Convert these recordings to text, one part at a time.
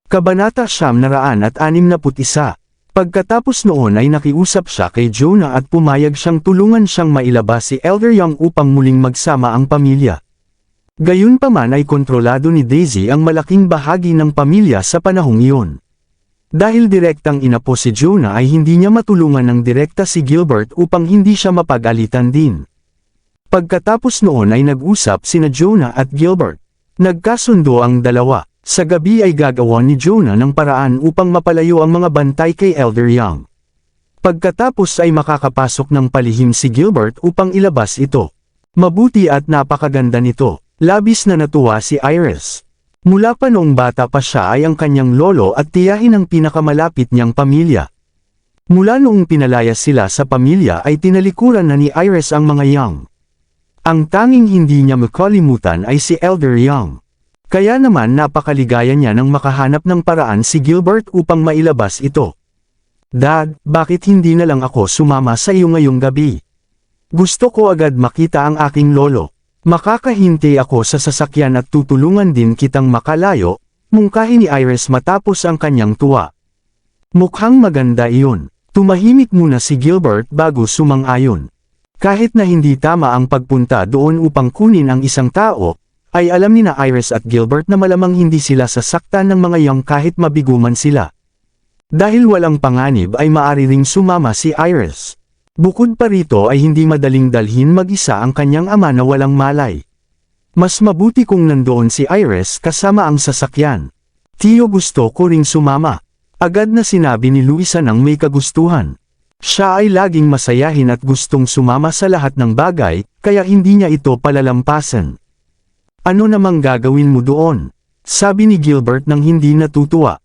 Kabanata 961. Pagkatapos noon ay nakiusap siya kay Jonah at pumayag siyang tulungan siyang mailabas si Elder Young upang muling magsama ang pamilya. Gayunpaman ay kontrolado ni Daisy ang malaking bahagi ng pamilya sa panahong iyon. Dahil direktang inapo si Jonah ay hindi niya matulungan ng direkta si Gilbert upang hindi siya mapag-alitan din. Pagkatapos noon ay nag-usap sina Jonah at Gilbert. Nagkasundo ang dalawa. Sa gabi ay gagawa ni Jonah ng paraan upang mapalayo ang mga bantay kay Elder Young. Pagkatapos ay makakapasok ng palihim si Gilbert upang ilabas ito. Mabuti at napakaganda nito. Labis na natuwa si Iris. Mula pa noong bata pa siya ay ang kanyang lolo at tiyahin ang pinakamalapit niyang pamilya. Mula noong pinalayas sila sa pamilya ay tinalikuran na ni Iris ang mga Young. Ang tanging hindi niya makalimutan ay si Elder Young. Kaya naman napakaligaya niya nang makahanap ng paraan si Gilbert upang mailabas ito. Dad, bakit hindi na lang ako sumama sa iyo ngayong gabi? Gusto ko agad makita ang aking lolo. Makakahintay ako sa sasakyan at tutulungan din kitang makalayo, mungkahi ni Iris matapos ang kanyang tuwa. Mukhang maganda iyon. Tumahimik muna si Gilbert bago sumang-ayon. Kahit na hindi tama ang pagpunta doon upang kunin ang isang tao, ay alam ni na Iris at Gilbert na malamang hindi sila sasaktan ng mga Young kahit mabiguman sila. Dahil walang panganib ay maaari ring sumama si Iris. Bukod pa rito ay hindi madaling dalhin mag-isa ang kanyang ama na walang malay. Mas mabuti kung nandoon si Iris kasama ang sasakyan. Tiyo, gusto ko ring sumama. Agad na sinabi ni Luisa nang may kagustuhan. Siya ay laging masayahin at gustong sumama sa lahat ng bagay, kaya hindi niya ito palalampasan. Ano namang gagawin mo doon? Sabi ni Gilbert nang hindi natutuwa.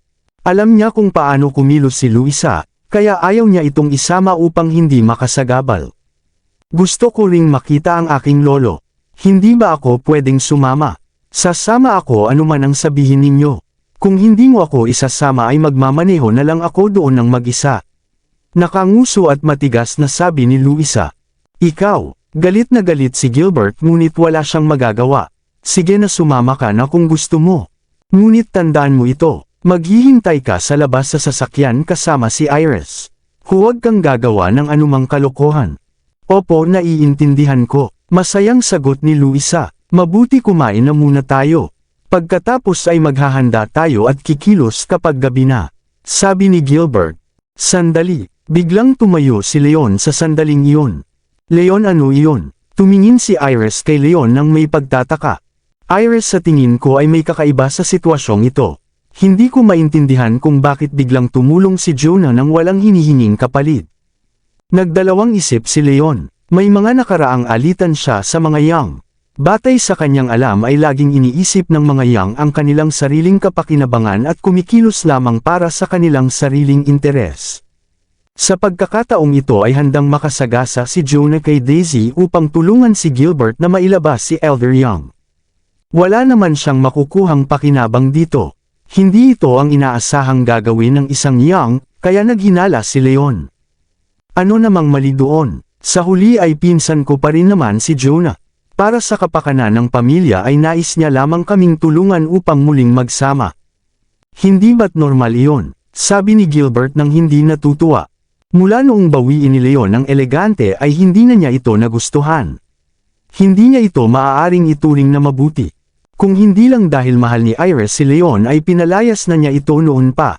Alam niya kung paano kumilos si Luisa, kaya ayaw niya itong isama upang hindi makasagabal. Gusto ko ring makita ang aking lolo. Hindi ba ako pwedeng sumama? Sasama ako anuman ang sabihin ninyo. Kung hindi mo ako isasama ay magmamaneho na lang ako doon ng mag-isa. Nakanguso at matigas na sabi ni Luisa. Ikaw, galit na galit si Gilbert ngunit wala siyang magagawa. Sige na, sumama ka na kung gusto mo. Ngunit tandaan mo ito, maghihintay ka sa labas sa sasakyan kasama si Iris. Huwag kang gagawa ng anumang kalokohan. Opo, naiintindihan ko. Masayang sagot ni Luisa. Mabuti kumain na muna tayo. Pagkatapos ay maghahanda tayo at kikilos kapag gabi na. Sabi ni Gilbert. Sandali, biglang tumayo si Leon sa sandaling iyon. Leon, ano iyon? Tumingin si Iris kay Leon nang may pagtataka. Iris, sa tingin ko ay may kakaiba sa sitwasyong ito. Hindi ko maintindihan kung bakit biglang tumulong si Jonah nang walang hinihinging kapalit. Nagdalawang isip si Leon. May mga nakaraang alitan siya sa mga Young. Batay sa kanyang alam ay laging iniisip ng mga Young ang kanilang sariling kapakinabangan at kumikilos lamang para sa kanilang sariling interes. Sa pagkakataong ito ay handang makasagasa si Jonah kay Daisy upang tulungan si Gilbert na mailabas si Elder Young. Wala naman siyang makukuhang pakinabang dito. Hindi ito ang inaasahang gagawin ng isang Young, kaya naghinala si Leon. Ano namang mali doon? Sa huli ay pinsan ko pa rin naman si Jonah. Para sa kapakanan ng pamilya ay nais niya lamang kaming tulungan upang muling magsama. Hindi ba't normal iyon? Sabi ni Gilbert nang hindi natutuwa. Mula noong bawiin ni Leon ng elegante ay hindi na niya ito nagustuhan. Hindi niya ito maaaring ituring na mabuti. Kung hindi lang dahil mahal ni Iris si Leon ay pinalayas na niya ito noon pa.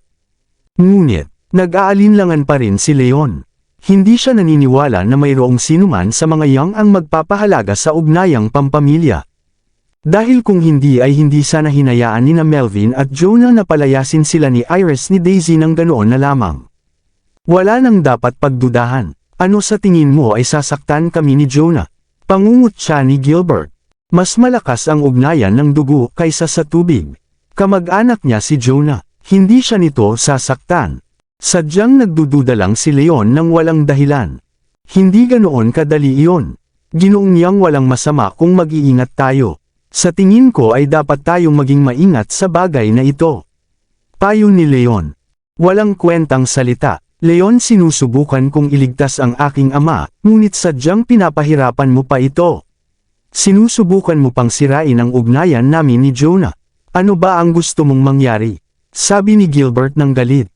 Ngunit, nag-aalinlangan pa rin si Leon. Hindi siya naniniwala na mayroong sinuman sa mga Young ang magpapahalaga sa ugnayang pampamilya. Dahil kung hindi ay hindi sana hinayaan ni na Melvin at Jonah na palayasin sila ni Iris ni Daisy ng ganoon na lamang. Wala nang dapat pagdudahan. Ano sa tingin mo ay sasaktan kami ni Jonah? Pangungot siya ni Gilbert. Mas malakas ang ugnayan ng dugo kaysa sa tubig. Kamag-anak niya si Jonah. Hindi siya nito sasaktan. Sadyang nagdududa lang si Leon nang walang dahilan. Hindi ganoon kadali iyon. Ginoong niyang walang masama kung mag-iingat tayo. Sa tingin ko ay dapat tayong maging maingat sa bagay na ito. Payo ni Leon. Walang kwentang salita. Leon, sinusubukan kong iligtas ang aking ama, ngunit sadyang pinapahirapan mo pa ito. Sinusubukan mo pang sirain ang ugnayan namin ni Jonah. Ano ba ang gusto mong mangyari? Sabi ni Gilbert ng galit.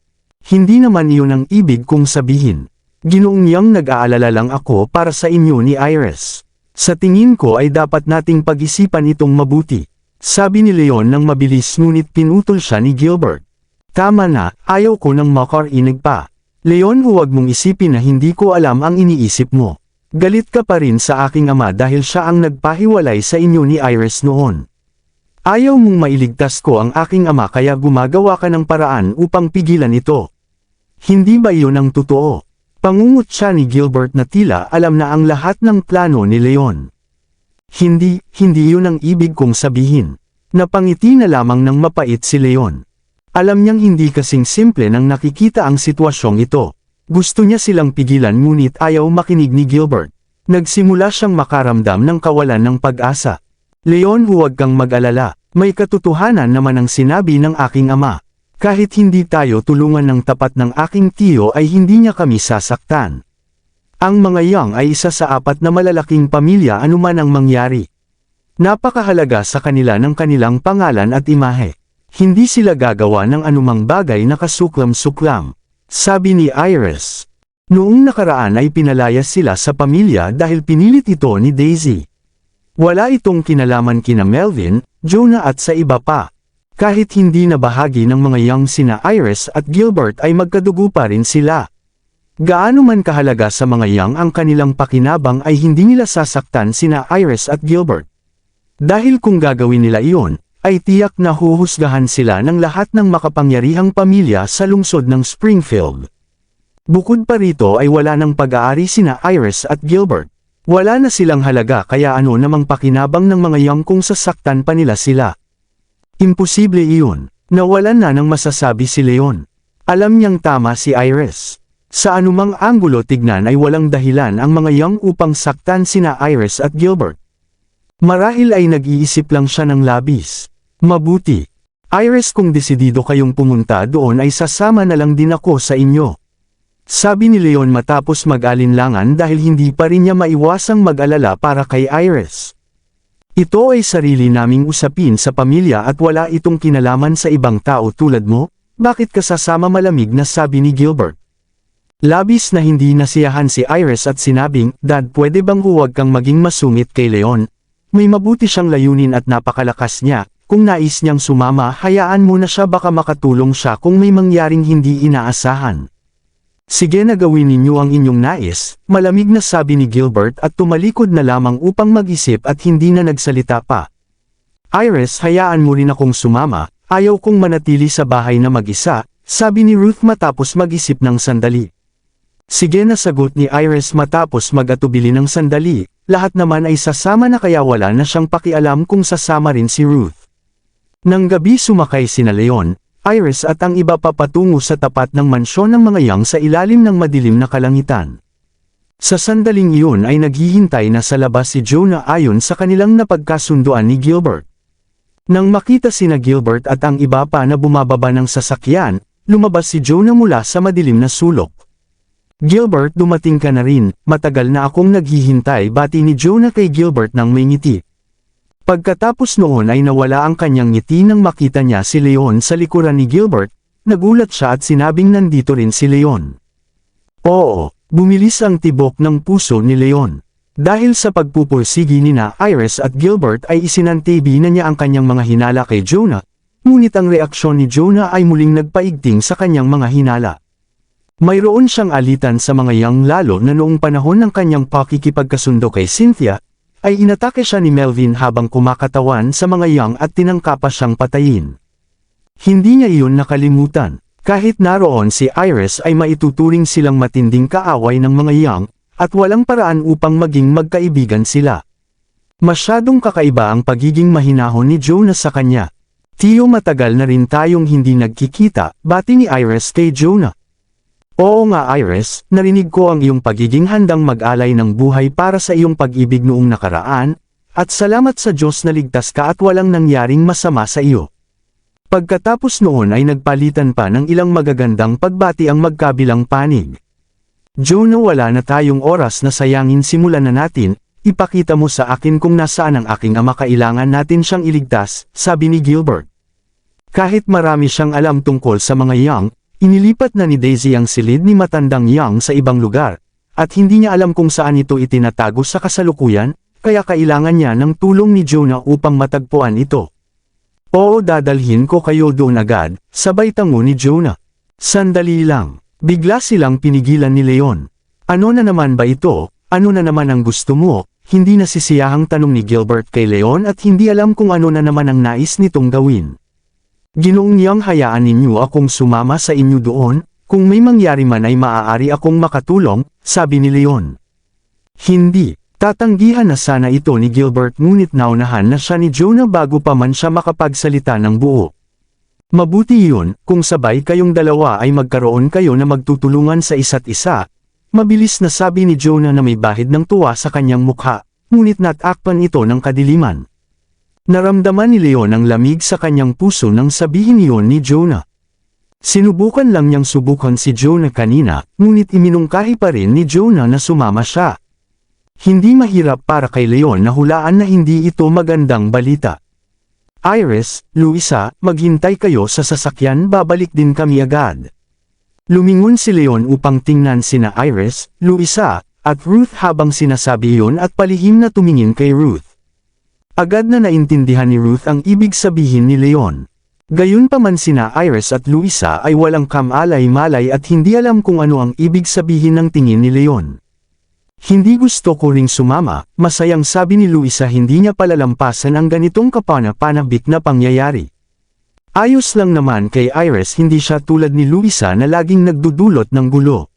Hindi naman iyon ang ibig kong sabihin. Ginoong niyang nag-aalala lang ako para sa inyo ni Iris. Sa tingin ko ay dapat nating pag-isipan itong mabuti. Sabi ni Leon nang mabilis ngunit pinutol siya ni Gilbert. Tama na, ayaw ko nang makarinig pa. Leon, huwag mong isipin na hindi ko alam ang iniisip mo. Galit ka pa rin sa aking ama dahil siya ang nagpahiwalay sa inyo ni Iris noon. Ayaw mong mailigtas ko ang aking ama kaya gumagawa ka ng paraan upang pigilan ito. Hindi ba iyon ang totoo? Pangungot siya ni Gilbert na tila alam na ang lahat ng plano ni Leon. Hindi yun ang ibig kong sabihin. Napangiti na lamang ng mapait si Leon. Alam niyang hindi kasing simple nang nakikita ang sitwasyong ito. Gusto niya silang pigilan ngunit ayaw makinig ni Gilbert. Nagsimula siyang makaramdam ng kawalan ng pag-asa. Leon, huwag kang mag-alala. May katotohanan naman ang sinabi ng aking ama. Kahit hindi tayo tulungan ng tapat ng aking tiyo ay hindi niya kami sasaktan. Ang mga Yang ay isa sa 4 na malalaking pamilya anuman ang mangyari. Napakahalaga sa kanila ng kanilang pangalan at imahe. Hindi sila gagawa ng anumang bagay na kasuklam-suklam. Sabi ni Iris. Noong nakaraan ay pinalayas sila sa pamilya dahil pinilit ito ni Daisy. Wala itong kinalaman kina Melvin, Jonah at sa iba pa. Kahit hindi na bahagi ng mga Yang sina Iris at Gilbert ay magkadugo pa rin sila. Gaano man kahalaga sa mga Yang ang kanilang pakinabang ay hindi nila sasaktan sina Iris at Gilbert. Dahil kung gagawin nila iyon, ay tiyak na huhusgahan sila ng lahat ng makapangyarihang pamilya sa lungsod ng Springfield. Bukod pa rito ay wala ng pag-aari sina Iris at Gilbert. Wala na silang halaga kaya ano namang pakinabang ng mga Yang kung sasaktan pa nila sila. Imposible iyon. Nawalan na ng masasabi si Leon. Alam niyang tama si Iris. Sa anumang anggulo tignan ay walang dahilan ang mga Yang upang saktan sina Iris at Gilbert. Marahil ay nag-iisip lang siya ng labis. Mabuti. Iris, kung desidido kayong pumunta doon ay sasama na lang din ako sa inyo. Sabi ni Leon matapos mag-alinlangan dahil hindi pa rin niya maiwasang mag-alala para kay Iris. Ito ay sarili naming usapin sa pamilya at wala itong kinalaman sa ibang tao tulad mo, bakit ka sasama, malamig na sabi ni Gilbert. Labis na hindi nasiyahan si Iris at sinabing, Dad, pwede bang huwag kang maging masungit kay Leon? May mabuti siyang layunin at napakalakas niya, kung nais niyang sumama hayaan mo na siya, baka makatulong siya kung may mangyaring hindi inaasahan. Sige na, gawin ninyo ang inyong nais, malamig na sabi ni Gilbert at tumalikod na lamang upang mag-isip at hindi na nagsalita pa. Iris, hayaan mo rin akong sumama, ayaw kong manatili sa bahay na mag-isa, sabi ni Ruth matapos mag-isip ng sandali. Sige na, sagot ni Iris matapos mag-atubili ng sandali, lahat naman ay sasama na kaya wala na siyang pakialam kung sasama rin si Ruth. Nang gabi sumakay sina Leon, Iris at ang iba pa patungo sa tapat ng mansyon ng mga Yang sa ilalim ng madilim na kalangitan. Sa sandaling iyon ay naghihintay na sa labas si Jonah ayon sa kanilang napagkasunduan ni Gilbert. Nang makita sina Gilbert at ang iba pa na bumababa ng sasakyan, lumabas si Jonah mula sa madilim na sulok. Gilbert, dumating ka na rin, matagal na akong naghihintay, bati ni Jonah kay Gilbert nang may ngiti. Pagkatapos noon ay nawala ang kanyang ngiti nang makita niya si Leon sa likuran ni Gilbert, nagulat siya at sinabing nandito rin si Leon. Oo, bumilis ang tibok ng puso ni Leon. Dahil sa pagpupursigi nina Iris at Gilbert ay isinantabi na niya ang kanyang mga hinala kay Jonah, ngunit ang reaksyon ni Jonah ay muling nagpaigting sa kanyang mga hinala. Mayroon siyang alitan sa mga Yang lalo na noong panahon ng kanyang pakikipagkasundo kay Cynthia, ay inatake siya ni Melvin habang kumakatawan sa mga Yang at tinangka siyang patayin. Hindi niya iyon nakalimutan. Kahit naroon si Iris ay maituturing silang matinding kaaway ng mga Yang, at walang paraan upang maging magkaibigan sila. Masyadong kakaiba ang pagiging mahinahon ni Jonah sa kanya. Tiyo, matagal na rin tayong hindi nagkikita, bati ni Iris kay Jonah. Oo nga Iris, narinig ko ang iyong pagiging handang mag-alay ng buhay para sa iyong pag-ibig noong nakaraan, at salamat sa Diyos na ligtas ka at walang nangyaring masama sa iyo. Pagkatapos noon ay nagpalitan pa ng ilang magagandang pagbati ang magkabilang panig. Jonah, wala na tayong oras na sayangin, simulan na natin, ipakita mo sa akin kung nasaan ang aking ama, kailangan natin siyang iligtas, sabi ni Gilbert. Kahit marami siyang alam tungkol sa mga Yang, inilipat na ni Daisy ang silid ni matandang Yang sa ibang lugar, at hindi niya alam kung saan ito itinatago sa kasalukuyan, kaya kailangan niya ng tulong ni Jonah upang matagpuan ito. Oo, dadalhin ko kayo doon agad, sabay tango ni Jonah. Sandali lang, bigla silang pinigilan ni Leon. Ano na naman ba ito? Ano na naman ang gusto mo? Hindi nasisiyahang tanong ni Gilbert kay Leon at hindi alam kung ano na naman ang nais nitong gawin. Ginoong Yang, hayaan ninyo akong sumama sa inyo doon, kung may mangyari man ay maaari akong makatulong, sabi ni Leon. Hindi, tatanggihan na sana ito ni Gilbert ngunit naunahan na siya ni Jonah bago pa man siya makapagsalita ng buo. Mabuti yun, kung sabay kayong dalawa ay magkaroon kayo na magtutulungan sa isa't isa. Mabilis na sabi ni Jonah na may bahid ng tuwa sa kanyang mukha, ngunit natakpan ito ng kadiliman. Naramdaman ni Leon ang lamig sa kanyang puso nang sabihin iyon ni Jonah. Sinubukan lang niyang subukan si Jonah kanina, ngunit iminungkahi pa rin ni Jonah na sumama siya. Hindi mahirap para kay Leon na hulaan na hindi ito magandang balita. Iris, Luisa, maghintay kayo sa sasakyan, babalik din kami agad. Lumingon si Leon upang tingnan sina Iris, Luisa, at Ruth habang sinasabi iyon at palihim na tumingin kay Ruth. Agad na naintindihan ni Ruth ang ibig sabihin ni Leon. Gayunpaman sina Iris at Luisa ay walang kamalay-malay at hindi alam kung ano ang ibig sabihin ng tingin ni Leon. Hindi gusto ko ring sumama, masayang sabi ni Luisa, hindi niya palalampasan ang ganitong kapana-panabik na pangyayari. Ayos lang naman kay Iris, hindi siya tulad ni Luisa na laging nagdudulot ng gulo.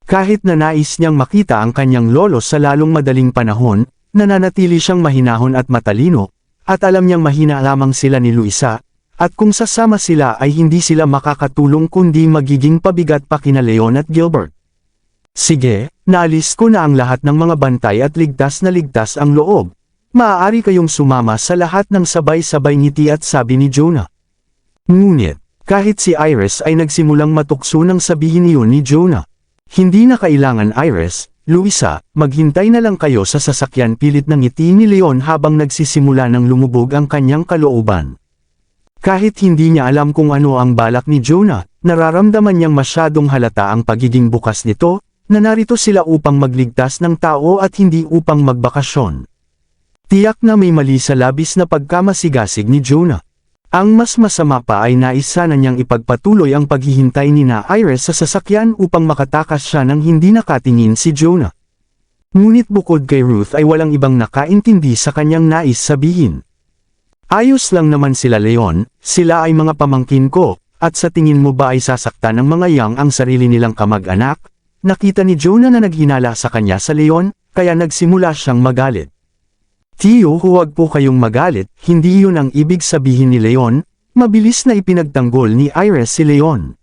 Kahit na nais niyang makita ang kanyang lolo sa lalong madaling panahon, nananatili siyang mahinahon at matalino, at alam niyang mahina lamang sila ni Luisa, at kung sasama sila ay hindi sila makakatulong kundi magiging pabigat pa kina Leon at Gilbert. Sige, naalis ko na ang lahat ng mga bantay at ligtas na ligtas ang loob. Maaari kayong sumama sa lahat ng sabay-sabay ngiti at sabi ni Jonah. Ngunit, kahit si Iris ay nagsimulang matukso nang sabihin iyon ni Jonah. Hindi na kailangan Iris, Luisa, maghintay na lang kayo sa sasakyan, pilit ng ngiti ni Leon habang nagsisimula ng lumubog ang kanyang kalooban. Kahit hindi niya alam kung ano ang balak ni Jonah, nararamdaman niyang masyadong halata ang pagiging bukas nito, na narito sila upang magligtas ng tao at hindi upang magbakasyon. Tiyak na may mali sa labis na pagkamasigasig ni Jonah. Ang mas masama pa ay nais sana niyang ipagpatuloy ang paghihintay ni na Iris sa sasakyan upang makatakas siya nang hindi nakatingin si Jonah. Ngunit bukod kay Ruth ay walang ibang nakaintindi sa kanyang nais sabihin. Ayos lang naman sila Leon, sila ay mga pamangkin ko, at sa tingin mo ba ay sasaktan ng mga Yang ang sarili nilang kamag-anak? Nakita ni Jonah na naghinala sa kanya sa Leon, kaya nagsimula siyang magalit. Tiyo, huwag po kayong magalit, hindi yun ang ibig sabihin ni Leon. Mabilis na ipinagtanggol ni Iris si Leon.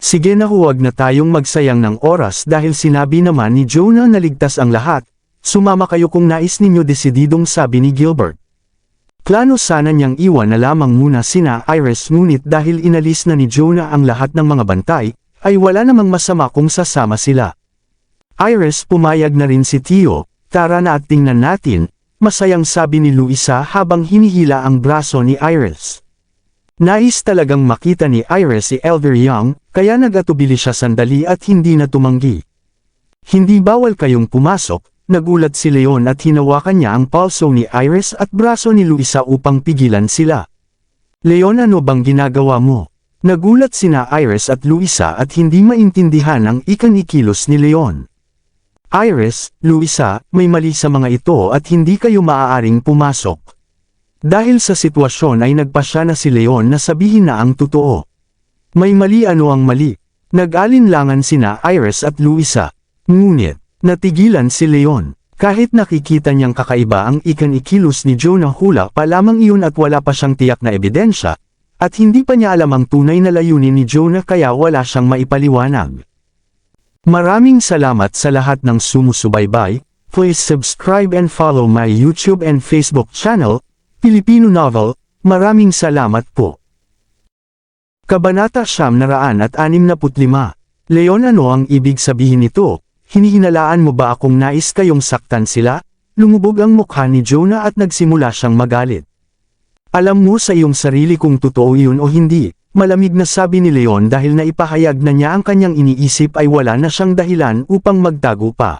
Sige na, huwag na tayong magsayang ng oras dahil sinabi naman ni Jonah na ligtas ang lahat. Sumama kayo kung nais ninyo, desididong sabi ni Gilbert. Plano sana niyang iwan na lamang muna sina Iris, ngunit dahil inalis na ni Jonah ang lahat ng mga bantay, ay wala namang masama kung sasama sila. Iris, pumayag na rin si Tiyo, tara na at tingnan natin. Masayang sabi ni Luisa habang hinihila ang braso ni Iris. Nais talagang makita ni Iris si Elder Yang, kaya nagatubili siya sandali at hindi na tumanggi. Hindi bawal kayong pumasok, nagulat si Leon at hinawakan niya ang palso ni Iris at braso ni Luisa upang pigilan sila. Leon, ano bang ginagawa mo? Nagulat sina Iris at Luisa at hindi maintindihan ang ikinikilos ni Leon. Iris, Luisa, may mali sa mga ito at hindi kayo maaaring pumasok. Dahil sa sitwasyon ay nagpasya na si Leon na sabihin na ang totoo. May mali, ano ang mali? Nag-alinlangan sina Iris at Luisa. Ngunit, natigilan si Leon. Kahit nakikita niyang kakaiba ang ikinikilos ni Jonah, hula pa lamang iyon at wala pa siyang tiyak na ebidensya, at hindi pa niya alam ang tunay na layunin ni Jonah kaya wala siyang maipaliwanag. Maraming salamat sa lahat ng sumusubaybay. Please subscribe and follow my YouTube and Facebook channel, Filipino Novel. Maraming salamat po. Kabanata 965. Leon, ano ang ibig sabihin nito? Hinihinalaan mo ba akong nais kayong saktan sila? Lumubog ang mukha ni Jonah at nagsimula siyang magalit. Alam mo sa iyong sarili kung totoo iyon o hindi, malamig na sabi ni Leon dahil naipahayag na niya ang kanyang iniisip ay wala na siyang dahilan upang magtago pa.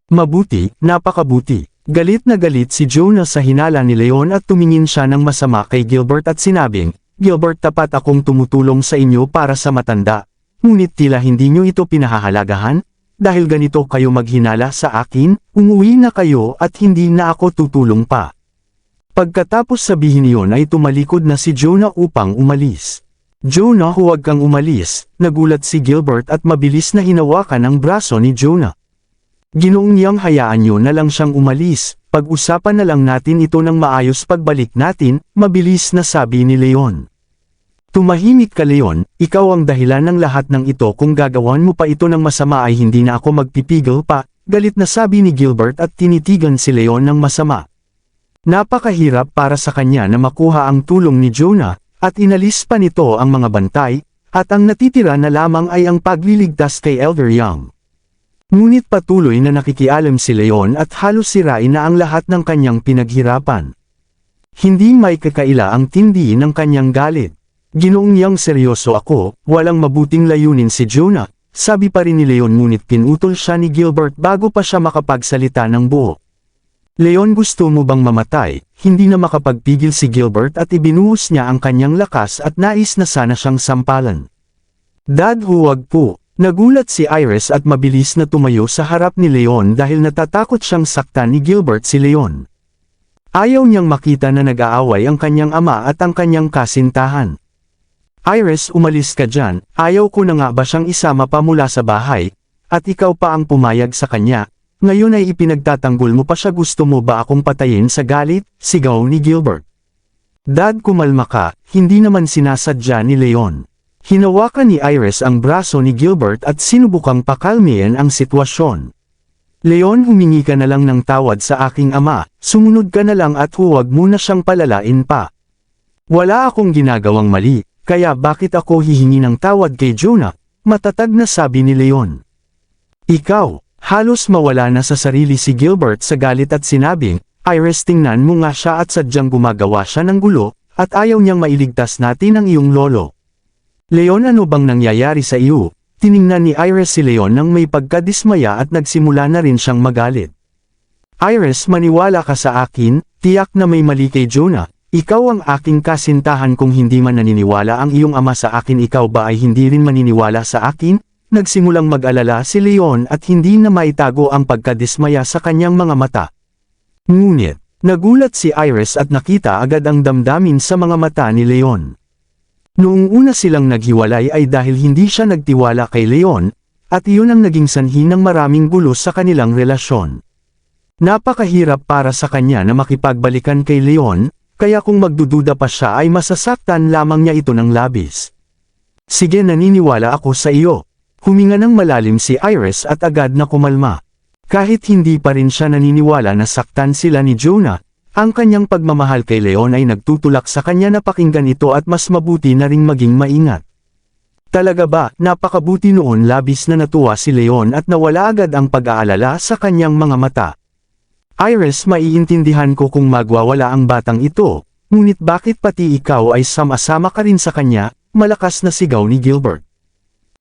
Mabuti, napakabuti. Galit na galit si Jonah sa hinala ni Leon at tumingin siya ng masama kay Gilbert at sinabing, Gilbert, tapat akong tumutulong sa inyo para sa matanda, ngunit tila hindi nyo ito pinahahalagahan, dahil ganito kayo maghinala sa akin, umuwi na kayo at hindi na ako tutulong pa. Pagkatapos sabihin niyon ay tumalikod na si Jonah upang umalis. Jonah, huwag kang umalis, nagulat si Gilbert at mabilis na hinawakan ang braso ni Jonah. Ginoong niyang hayaan niyo na lang siyang umalis, pag-usapan na lang natin ito ng maayos pagbalik natin, mabilis na sabi ni Leon. Tumahimik ka Leon, ikaw ang dahilan ng lahat ng ito, kung gagawan mo pa ito ng masama ay hindi na ako magpipigil pa, galit na sabi ni Gilbert at tinitigan si Leon ng masama. Napakahirap para sa kanya na makuha ang tulong ni Jonah, at inalis pa nito ang mga bantay, at ang natitira na lamang ay ang pagliligtas kay Elder Young. Ngunit patuloy na nakikialam si Leon at halos sirain na ang lahat ng kanyang pinaghirapan. Hindi may kakaila ang tindi ng kanyang galit. Ginoong niyang seryoso ako, walang mabuting layunin si Jonah, sabi pa rin ni Leon, ngunit pinutol siya ni Gilbert bago pa siya makapagsalita ng buo. Leon, gusto mo bang mamatay? Hindi na makapagpigil si Gilbert at ibinuhos niya ang kanyang lakas at nais na sana siyang sampalan. Dad, huwag po. Nagulat si Iris at mabilis na tumayo sa harap ni Leon dahil natatakot siyang saktan ni Gilbert si Leon. Ayaw niyang makita na nag-aaway ang kanyang ama at ang kanyang kasintahan. Iris, umalis ka dyan, ayaw ko na nga ba siyang isama pa mula sa bahay, at ikaw pa ang pumayag sa kanya. Ngayon ay ipinagtatanggol mo pa siya, gusto mo ba akong patayin sa galit? Sigaw ni Gilbert. Dad, kumalma ka, hindi naman sinasadya ni Leon. Hinawakan ni Iris ang braso ni Gilbert at sinubukang pakalmihin ang sitwasyon. Leon, humingi ka na lang ng tawad sa aking ama, sumunod ka na lang at huwag mo na siyang palalain pa. Wala akong ginagawang mali, kaya bakit ako hihingi ng tawad kay Jonah? Matatag na sabi ni Leon. Ikaw. Halos mawala na sa sarili si Gilbert sa galit at sinabing, Iris, tingnan mo nga siya at sadyang gumagawa siya ng gulo, at ayaw niyang mailigtas natin ang iyong lolo. Leon, ano bang nangyayari sa iyo? Tiningnan ni Iris si Leon nang may pagkadismaya at nagsimula na rin siyang magalit. Iris, maniwala ka sa akin, tiyak na may mali kay Jonah, ikaw ang aking kasintahan, kung hindi man naniniwala ang iyong ama sa akin, ikaw ba ay hindi rin maniniwala sa akin? Nagsimulang mag-alala si Leon at hindi na maitago ang pagkadismaya sa kanyang mga mata. Ngunit, nagulat si Iris at nakita agad ang damdamin sa mga mata ni Leon. Noong una silang naghiwalay ay dahil hindi siya nagtiwala kay Leon, at iyon ang naging sanhi ng maraming gulo sa kanilang relasyon. Napakahirap para sa kanya na makipagbalikan kay Leon, kaya kung magdududa pa siya ay masasaktan lamang niya ito ng labis. Sige, naniniwala ako sa iyo. Huminga ng malalim si Iris at agad na kumalma. Kahit hindi pa rin siya naniniwala na saktan sila ni Jonah, ang kanyang pagmamahal kay Leon ay nagtutulak sa kanya na pakinggan ito at mas mabuti na ring maging maingat. Talaga ba? Napakabuti noon. Labis na natuwa si Leon at nawala agad ang pag-aalala sa kanyang mga mata. Iris, maiintindihan ko kung magwawala ang batang ito, ngunit bakit pati ikaw ay sama-sama ka rin sa kanya? Malakas na sigaw ni Gilbert.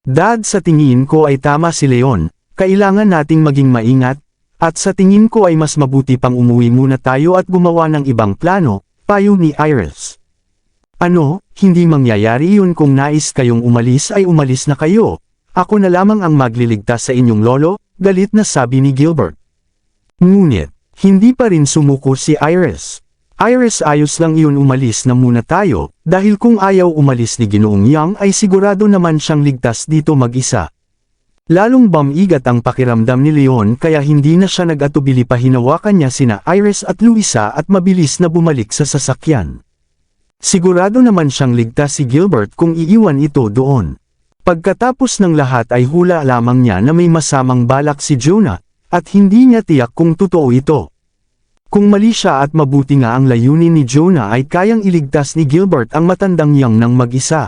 Dad, sa tingin ko ay tama si Leon, kailangan nating maging maingat, at sa tingin ko ay mas mabuti pang umuwi muna tayo at gumawa ng ibang plano, payo ni Iris. Ano, hindi mangyayari yun, kung nais kayong umalis ay umalis na kayo, ako na lamang ang magliligtas sa inyong lolo, galit na sabi ni Gilbert. Ngunit, hindi pa rin sumuko si Iris. Iris, ayos lang iyon, umalis na muna tayo, dahil kung ayaw umalis ni Ginoong Young ay sigurado naman siyang ligtas dito mag-isa. Lalong bamigat ang pakiramdam ni Leon kaya hindi na siya nag-atubili pa, hinawakan niya sina Iris at Luisa at mabilis na bumalik sa sasakyan. Sigurado naman siyang ligtas si Gilbert kung iiwan ito doon. Pagkatapos ng lahat ay hula lamang niya na may masamang balak si Jonah, at hindi niya tiyak kung totoo ito. Kung mali siya at mabuti nga ang layunin ni Jonah ay kayang iligtas ni Gilbert ang matandang Young ng mag-isa.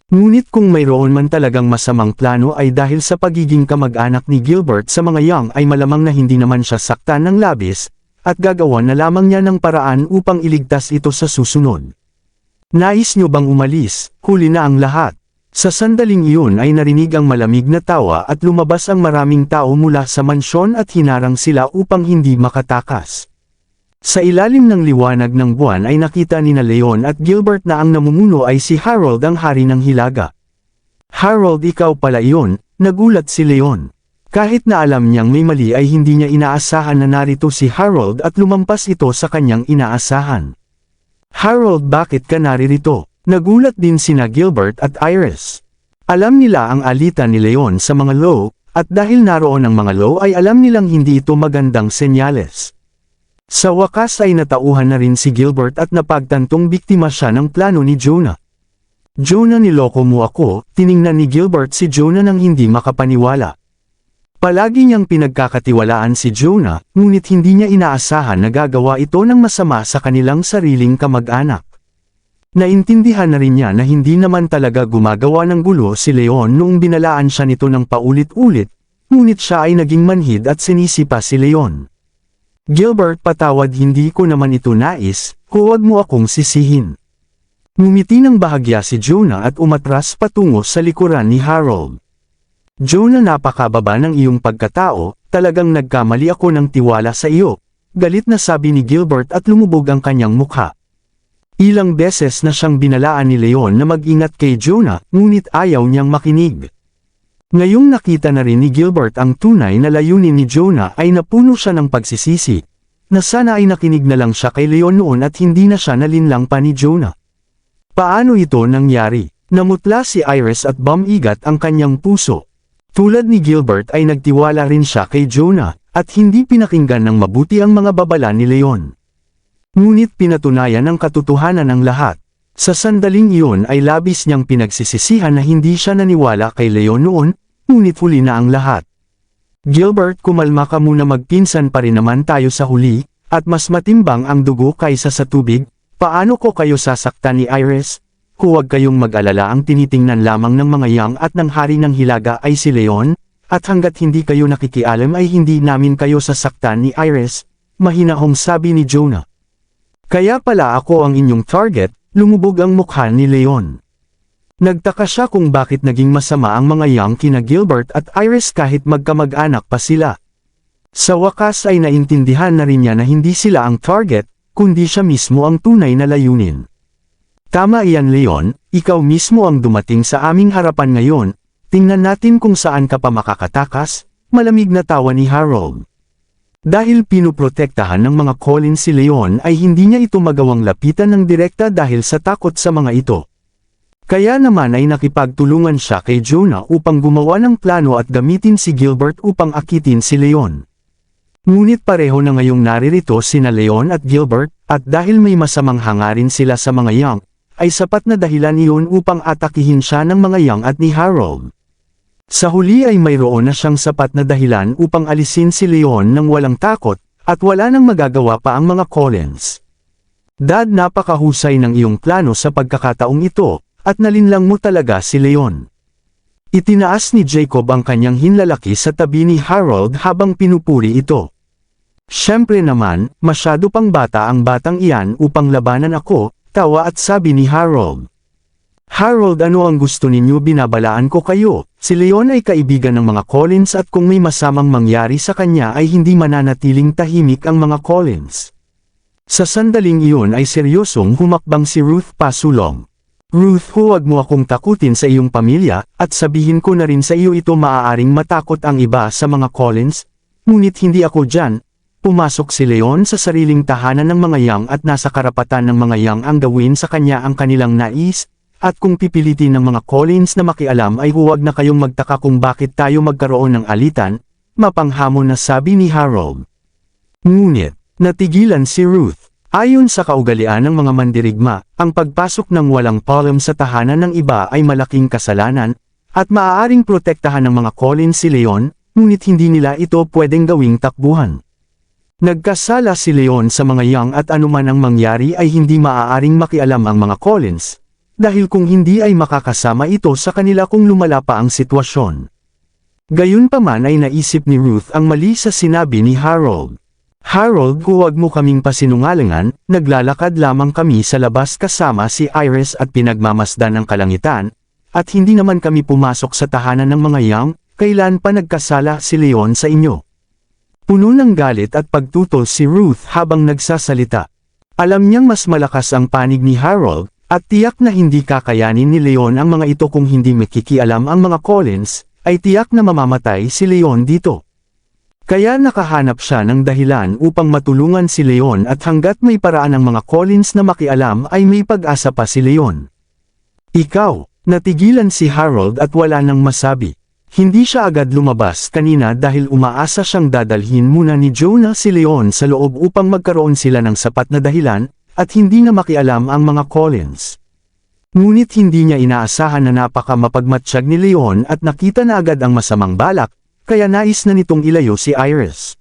Ngunit kung mayroon man talagang masamang plano ay dahil sa pagiging kamag-anak ni Gilbert sa mga Young ay malamang na hindi naman siya saktan ng labis, at gagawa na lamang niya ng paraan upang iligtas ito sa susunod. Nais niyo bang umalis? Huli na ang lahat. Sa sandaling iyon ay narinig ang malamig na tawa at lumabas ang maraming tao mula sa mansyon at hinarang sila upang hindi makatakas. Sa ilalim ng liwanag ng buwan ay nakita nina Leon at Gilbert na ang namumuno ay si Harold ang hari ng Hilaga. Harold, ikaw pala iyon, nagulat si Leon. Kahit na alam niyang may mali ay hindi niya inaasahan na narito si Harold at lumampas ito sa kanyang inaasahan. Harold, bakit ka naririto? Nagulat din sina Gilbert at Iris. Alam nila ang alitan ni Leon sa mga Low, at dahil naroon ang mga Low ay alam nilang hindi ito magandang senyales. Sa wakas ay natauhan na rin si Gilbert at napagtantong biktima siya ng plano ni Jonah. Jonah, niloko mo ako, tiningnan ni Gilbert si Jonah nang hindi makapaniwala. Palagi niyang pinagkakatiwalaan si Jonah, ngunit hindi niya inaasahan na gagawa ito ng masama sa kanilang sariling kamag-anak. Naintindihan na rin niya na hindi naman talaga gumagawa ng gulo si Leon noong binalaan siya nito ng paulit-ulit, ngunit siya ay naging manhid at sinisipa si Leon. Gilbert, patawad, hindi ko naman ito nais, huwag mo akong sisihin. Ngumiti ng bahagya si Jonah at umatras patungo sa likuran ni Harold. Jonah, napakababa ng iyong pagkatao, talagang nagkamali ako ng tiwala sa iyo. Galit na sabi ni Gilbert at lumubog ang kanyang mukha. Ilang beses na siyang binalaan ni Leon na mag-ingat kay Jonah, ngunit ayaw niyang makinig. Ngayong nakita na rin ni Gilbert ang tunay na layunin ni Jonah ay napuno siya ng pagsisisi, na sana ay nakinig na lang siya kay Leon noon at hindi na siya nalinlang pa ni Jonah. Paano ito nangyari? Namutla si Iris at bumigat ang kanyang puso. Tulad ni Gilbert ay nagtiwala rin siya kay Jonah, at hindi pinakinggan ng mabuti ang mga babala ni Leon. Ngunit pinatunayan ang katotohanan ng lahat. Sa sandaling iyon ay labis niyang pinagsisisihan na hindi siya naniwala kay Leon noon, ngunit huli na ang lahat. Gilbert, kumalma ka muna, magpinsan pa rin naman tayo sa huli, at mas matimbang ang dugo kaysa sa tubig. Paano ko kayo sasaktan ni Iris? Huwag kayong mag-alala, ang tinitingnan lamang ng mga yang at ng hari ng Hilaga ay si Leon, at hanggat hindi kayo nakikialam ay hindi namin kayo sasaktan ni Iris, mahinahong sabi ni Jonah. Kaya pala ako ang inyong target, lumubog ang mukha ni Leon. Nagtaka siya kung bakit naging masama ang mga yang kina Gilbert at Iris kahit magkamag-anak pa sila. Sa wakas ay naintindihan na rin niya na hindi sila ang target, kundi siya mismo ang tunay na layunin. Tama iyan, Leon, ikaw mismo ang dumating sa aming harapan ngayon, tingnan natin kung saan ka pa makakatakas, malamig na tawa ni Harold. Dahil pinuprotektahan ng mga Collins si Leon ay hindi niya ito magawang lapitan ng direkta dahil sa takot sa mga ito. Kaya naman ay nakipagtulungan siya kay Jonah upang gumawa ng plano at gamitin si Gilbert upang akitin si Leon. Ngunit pareho na ngayong naririto sina Leon at Gilbert, at dahil may masamang hangarin sila sa mga yang, ay sapat na dahilan iyon upang atakihin siya ng mga yang at ni Harold. Sa huli ay mayroon na siyang sapat na dahilan upang alisin si Leon ng walang takot, at wala nang magagawa pa ang mga Collins. Dad, napakahusay ng iyong plano sa pagkakataong ito, at nalinlang mo talaga si Leon. Itinaas ni Jacob ang kanyang hinlalaki sa tabi ni Harold habang pinupuri ito. Siyempre naman, masyado pang bata ang batang iyan upang labanan ako, tawa at sabi ni Harold. Harold, ano ang gusto ninyo? Binabalaan ko kayo. Si Leon ay kaibigan ng mga Collins at kung may masamang mangyari sa kanya ay hindi mananatiling tahimik ang mga Collins. Sa sandaling iyon ay seryosong humakbang si Ruth pasulong. Ruth, huwag mo akong takutin sa iyong pamilya, at sabihin ko na rin sa iyo ito, maaaring matakot ang iba sa mga Collins, ngunit hindi ako dyan. Pumasok si Leon sa sariling tahanan ng mga yang at nasa karapatan ng mga yang ang gawin sa kanya ang kanilang nais. At kung pipilitin ng mga Collins na makialam ay huwag na kayong magtaka kung bakit tayo magkaroon ng alitan, mapanghamon na sabi ni Harold. Ngunit, natigilan si Ruth. Ayon sa kaugalian ng mga mandirigma, ang pagpasok ng walang palm sa tahanan ng iba ay malaking kasalanan, at maaaring protektahan ng mga Collins si Leon, ngunit hindi nila ito pwedeng gawing takbuhan. Nagkasala si Leon sa mga yang at anuman ang mangyari ay hindi maaaring makialam ang mga Collins. Dahil kung hindi ay makakasama ito sa kanila kung lumala pa ang sitwasyon. Gayunpaman ay naisip ni Ruth ang mali sa sinabi ni Harold. Harold, huwag mo kaming pasinungalingan, naglalakad lamang kami sa labas kasama si Iris at pinagmamasdan ng kalangitan, at hindi naman kami pumasok sa tahanan ng mga Young, kailan pa nagkasala si Leon sa inyo? Puno ng galit at pagtutol si Ruth habang nagsasalita. Alam niyang mas malakas ang panig ni Harold, at tiyak na hindi kakayanin ni Leon ang mga ito kung hindi makikialam ang mga Collins, ay tiyak na mamamatay si Leon dito. Kaya nakahanap siya ng dahilan upang matulungan si Leon at hanggat may paraan ng mga Collins na makialam ay may pag-asa pa si Leon. Ikaw, natigilan si Harold at wala nang masabi. Hindi siya agad lumabas kanina dahil umaasa siyang dadalhin muna ni Jonah si Leon sa loob upang magkaroon sila ng sapat na dahilan, at hindi na makialam ang mga Collins. Ngunit hindi niya inaasahan na napaka mapagmatsyag ni Leon at nakita na agad ang masamang balak, kaya nais na nitong ilayo si Iris.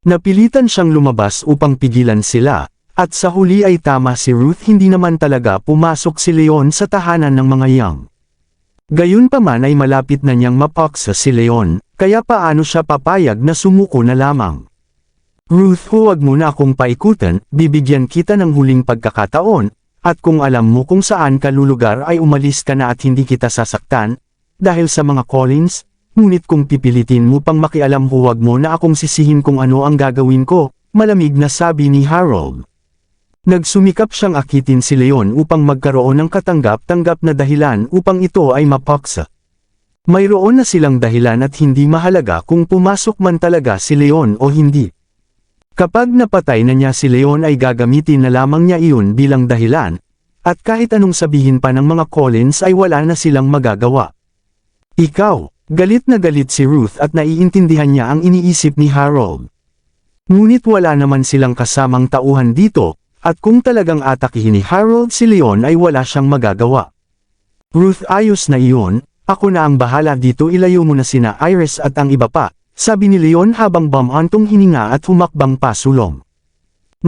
Napilitan siyang lumabas upang pigilan sila, at sa huli ay tama si Ruth, hindi naman talaga pumasok si Leon sa tahanan ng mga Young. Gayunpaman ay malapit na niyang mapaksa si Leon, kaya paano siya papayag na sumuko na lamang. Ruth, huwag mo na akong paikutan, bibigyan kita ng huling pagkakataon, at kung alam mo kung saan ka lulugar ay umalis ka na at hindi kita sasaktan, dahil sa mga Collins. Ngunit kung pipilitin mo pang makialam, huwag mo na akong sisihin kung ano ang gagawin ko, malamig na sabi ni Harold. Nagsumikap siyang akitin si Leon upang magkaroon ng katanggap-tanggap na dahilan upang ito ay mapaksa. Mayroon na silang dahilan at hindi mahalaga kung pumasok man talaga si Leon o hindi. Kapag napatay na niya si Leon ay gagamitin na lamang niya iyon bilang dahilan, at kahit anong sabihin pa ng mga Collins ay wala na silang magagawa. Ikaw. Galit na galit si Ruth at naiintindihan niya ang iniisip ni Harold. Ngunit wala naman silang kasamang tauhan dito, at kung talagang atakihin ni Harold si Leon ay wala siyang magagawa. Ruth, ayos na iyon, ako na ang bahala dito, ilayo mo na sina Iris at ang iba pa, sabi ni Leon habang bumantong hininga at humakbang pasulong.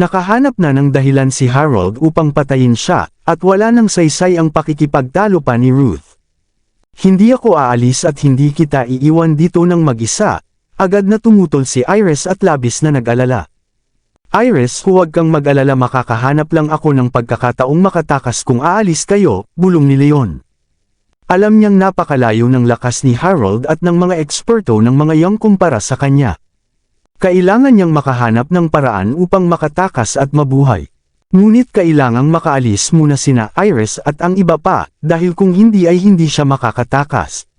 Nakahanap na ng dahilan si Harold upang patayin siya, at wala nang saysay ang pakikipagtalo pa ni Ruth. Hindi ako aalis at hindi kita iiwan dito ng mag-isa, agad na tumutol si Iris at labis na nag-alala. Iris, huwag kang mag-alala, makakahanap lang ako ng pagkakataong makatakas kung aalis kayo, bulong ni Leon. Alam niyang napakalayo ng lakas ni Harold at ng mga eksperto ng mga Young kumpara sa kanya. Kailangan niyang makahanap ng paraan upang makatakas at mabuhay. Ngunit kailangang makaalis muna sina Iris at ang iba pa, dahil kung hindi ay hindi siya makakatakas.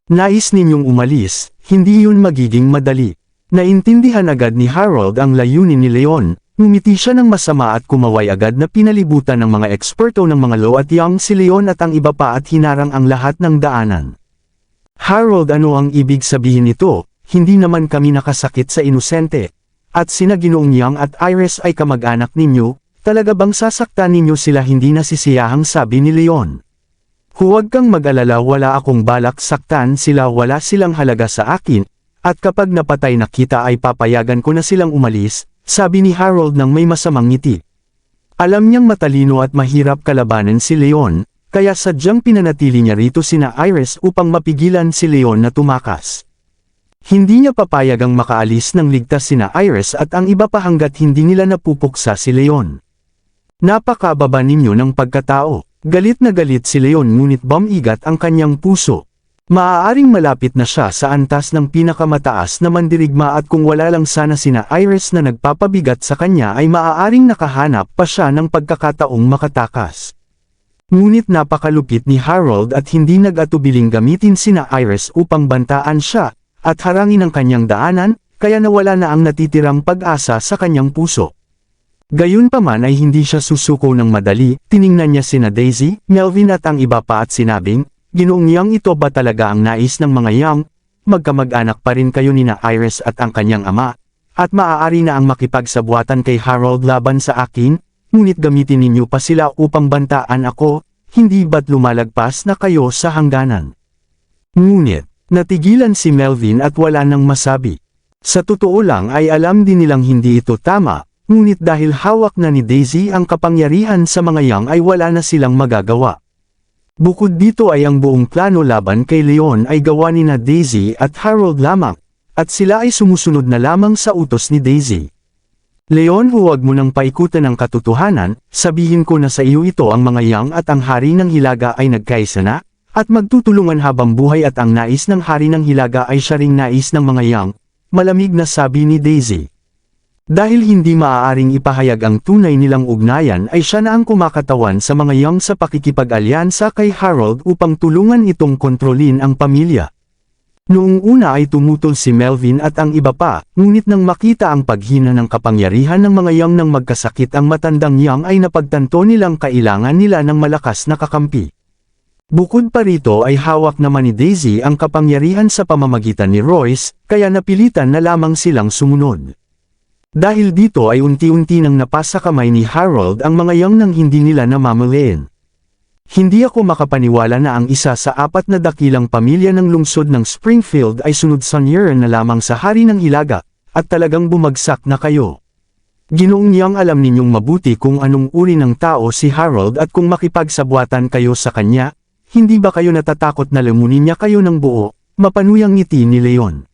Nais ninyong umalis, hindi yun magiging madali. Naintindihan agad ni Harold ang layunin ni Leon, ngumiti siya ng masama at kumaway agad na pinalibutan ng mga eksperto ng mga Law at Young si Leon at ang iba pa at hinarang ang lahat ng daanan. Harold, ano ang ibig sabihin nito? Hindi naman kami nakasakit sa inosente. At sina Ginoong Young at Iris ay kamag-anak ninyo. Talaga bang sasaktan ninyo sila? Hindi nasisiyahang sabi ni Leon. Huwag kang mag-alala, wala akong balak saktan sila, wala silang halaga sa akin, at kapag napatay na kita ay papayagan ko na silang umalis, sabi ni Harold ng may masamang ngiti. Alam niyang matalino at mahirap kalabanan si Leon, kaya sadyang pinanatili niya rito sina Iris upang mapigilan si Leon na tumakas. Hindi niya papayagang makaalis ng ligtas sina Iris at ang iba pa hanggat hindi nila napupuksa si Leon. Napakababa ninyo ng pagkatao. Galit na galit si Leon ngunit bumigat ang kanyang puso. Maaaring malapit na siya sa antas ng pinakamataas na mandirigma at kung wala lang sana sina Iris na nagpapabigat sa kanya ay maaaring nakahanap pa siya ng pagkakataong makatakas. Ngunit napakalupit ni Harold at hindi nag-atubiling gamitin sina Iris upang bantaan siya at harangin ang kanyang daanan, kaya nawala na ang natitirang pag-asa sa kanyang puso. Gayunpaman ay hindi siya susuko ng madali, tiningnan niya sina Daisy, Melvin at ang iba pa at sinabing, Ginoong Young, ito ba talaga ang nais ng mga Young? Magkamag-anak pa rin kayo ni na Iris at ang kanyang ama, at maaari na ang makipagsabuatan kay Harold laban sa akin, ngunit gamitin ninyo pa sila upang bantaan ako, hindi ba't lumalagpas na kayo sa hangganan? Ngunit, natigilan si Melvin at wala nang masabi. Sa totoo lang ay alam din nilang hindi ito tama, ngunit dahil hawak na ni Daisy ang kapangyarihan sa mga Young ay wala na silang magagawa. Bukod dito ay ang buong plano laban kay Leon ay gawa ni na Daisy at Harold lamang, at sila ay sumusunod na lamang sa utos ni Daisy. Leon, huwag mo nang paikutan ang katotohanan, sabihin ko na sa iyo ito ang mga Yang at ang hari ng Hilaga ay nagkaisa na, at magtutulungan habang buhay at ang nais ng hari ng Hilaga ay siya ring nais ng mga Yang, malamig na sabi ni Daisy. Dahil hindi maaaring ipahayag ang tunay nilang ugnayan ay siya na ang kumakatawan sa mga Yang sa pakikipag-alyansa kay Harold upang tulungan itong kontrolin ang pamilya. Noong una ay tumutol si Melvin at ang iba pa, ngunit nang makita ang paghina ng kapangyarihan ng mga Yang nang magkasakit ang matandang Yang ay napagtanto nilang kailangan nila ng malakas na kakampi. Bukod pa rito ay hawak naman ni Daisy ang kapangyarihan sa pamamagitan ni Royce, kaya napilitan na lamang silang sumunod. Dahil dito ay unti-unti nang napasa kamay ni Harold ang mga Yang nang hindi nila namamalayan. Hindi ako makapaniwala na ang isa sa 4 na dakilang pamilya ng lungsod ng Springfield ay sunod sa Nieren na lamang sa hari ng Hilaga, at talagang bumagsak na kayo. Ginoong Yang, alam ninyong mabuti kung anong uri ng tao si Harold at kung makipagsabwatan kayo sa kanya, hindi ba kayo natatakot na lamunin niya kayo ng buo? Mapanuyang ngiti ni Leon.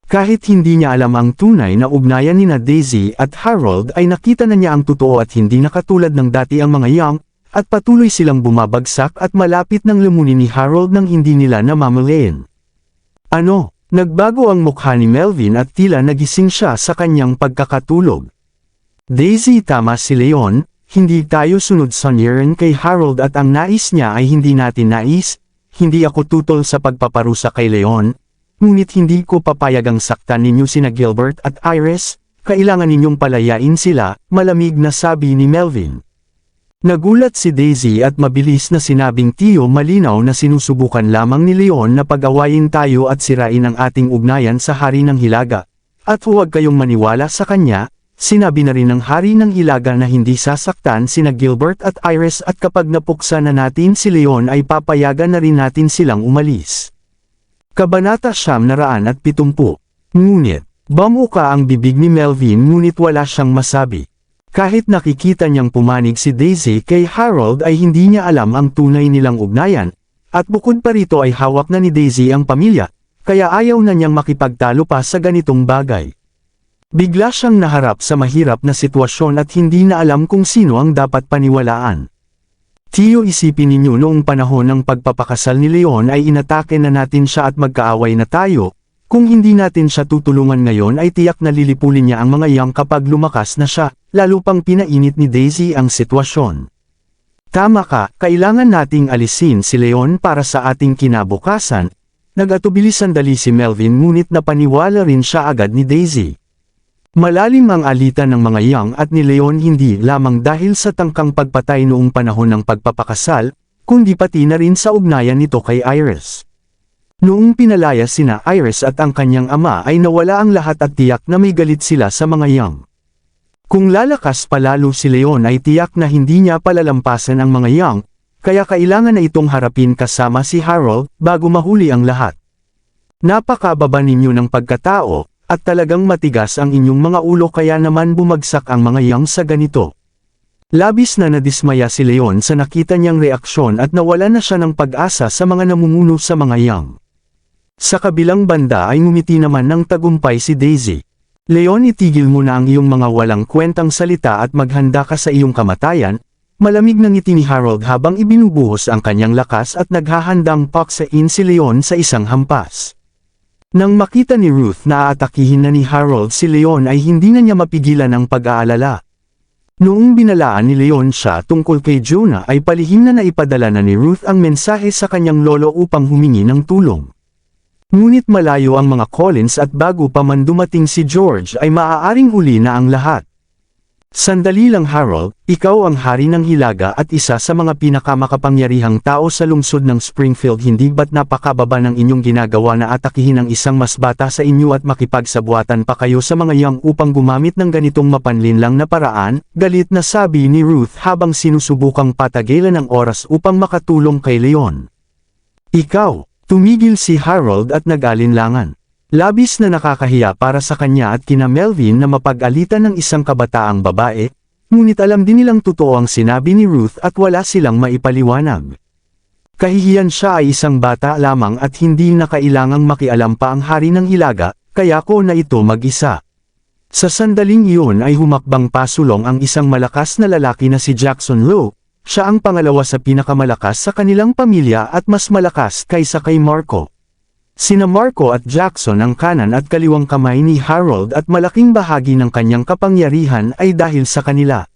Kahit hindi niya alam ang tunay na ugnayan ni Daisy at Harold ay nakita na niya ang totoo at hindi na katulad ng dati ang mga Yang, at patuloy silang bumabagsak at malapit ng lamunin ni Harold nang hindi nila namamalayan. Ano? Nagbago ang mukha ni Melvin at tila nagising siya sa kanyang pagkakatulog. Daisy, tama si Leon, hindi tayo sunod sa Nieren kay Harold at ang nais niya ay hindi natin nais, hindi ako tutol sa pagpaparusa kay Leon, ngunit hindi ko papayagang saktan ninyo sina Gilbert at Iris, kailangan ninyong palayain sila, malamig na sabi ni Melvin. Nagulat si Daisy at mabilis na sinabing tiyo, malinaw na sinusubukan lamang ni Leon na pag-awayin tayo at sirain ang ating ugnayan sa hari ng Hilaga. At huwag kayong maniwala sa kanya, sinabi na rin ng hari ng Hilaga na hindi sasaktan sina Gilbert at Iris at kapag napuksa na natin si Leon ay papayagan na rin natin silang umalis. Kabanata 970. Ngunit, bamuka ang bibig ni Melvin ngunit wala siyang masabi. Kahit nakikita niyang pumanig si Daisy kay Harold ay hindi niya alam ang tunay nilang ugnayan, at bukod pa rito ay hawak na ni Daisy ang pamilya, kaya ayaw na niyang makipagtalo pa sa ganitong bagay. Bigla siyang naharap sa mahirap na sitwasyon at hindi na alam kung sino ang dapat paniwalaan. Tiyo, isipin ninyo noong panahon ng pagpapakasal ni Leon ay inatake na natin siya at magkaaway na tayo, kung hindi natin siya tutulungan ngayon ay tiyak na lilipulin niya ang mga Yang kapag lumakas na siya, lalo pang pinainit ni Daisy ang sitwasyon. Tama ka, kailangan nating alisin si Leon para sa ating kinabukasan. Nag-atubili sandali si Melvin ngunit napaniwala rin siya agad ni Daisy. Malalim ang alitan ng mga Yang at ni Leon hindi lamang dahil sa tangkang pagpatay noong panahon ng pagpapakasal, kundi pati na rin sa ugnayan nito kay Iris. Noong pinalaya sina Iris at ang kanyang ama ay nawala ang lahat at tiyak na may galit sila sa mga Yang. Kung lalakas palalo si Leon ay tiyak na hindi niya palalampasan ang mga Yang, kaya kailangan na itong harapin kasama si Harold bago mahuli ang lahat. Napakababa ninyo ng pagkatao, at talagang matigas ang inyong mga ulo kaya naman bumagsak ang mga Yang sa ganito. Labis na nadismaya si Leon sa nakita niyang reaksyon at nawala na siya ng pag-asa sa mga namumuno sa mga Yang. Sa kabilang banda ay ngumiti naman ng tagumpay si Daisy. Leon, itigil mo na ang iyong mga walang kwentang salita at maghanda ka sa iyong kamatayan. Malamig na ngiti ni Harold habang ibinubuhos ang kanyang lakas at naghahandang paksain si Leon sa isang hampas. Nang makita ni Ruth na aatakihin na ni Harold si Leon ay hindi na niya mapigilan ang pag-aalala. Noong binalaan ni Leon siya tungkol kay Jonah ay palihim na naipadala na ni Ruth ang mensahe sa kanyang lolo upang humingi ng tulong. Ngunit malayo ang mga Collins at bago pa man dumating si George ay maaaring huli na ang lahat. Sandali lang Harold, ikaw ang hari ng Hilaga at isa sa mga pinakamakapangyarihang tao sa lungsod ng Springfield, hindi ba't napakababa ng inyong ginagawa na atakihin ang isang mas bata sa inyo at makipagsabwatan pa kayo sa mga Yang upang gumamit ng ganitong mapanlinlang na paraan? Galit na sabi ni Ruth habang sinusubukang patagilan ang oras upang makatulong kay Leon. Ikaw! Tumigil si Harold at nag-alinlangan. Labis na nakakahiya para sa kanya at kina Melvin na mapag-alitan ng isang kabataang babae, ngunit alam din nilang totoo ang sinabi ni Ruth at wala silang maipaliwanag. Kahihiyan siya ay isang bata lamang at hindi na kailangang makialam pa ang hari ng Hilaga, kaya ko na ito mag-isa. Sa sandaling iyon ay humakbang pasulong ang isang malakas na lalaki na si Jackson Lowe. Siya ang pangalawa sa pinakamalakas sa kanilang pamilya at mas malakas kaysa kay Marco. Sina Marco at Jackson ang kanan at kaliwang kamay ni Harold at malaking bahagi ng kanyang kapangyarihan ay dahil sa kanila.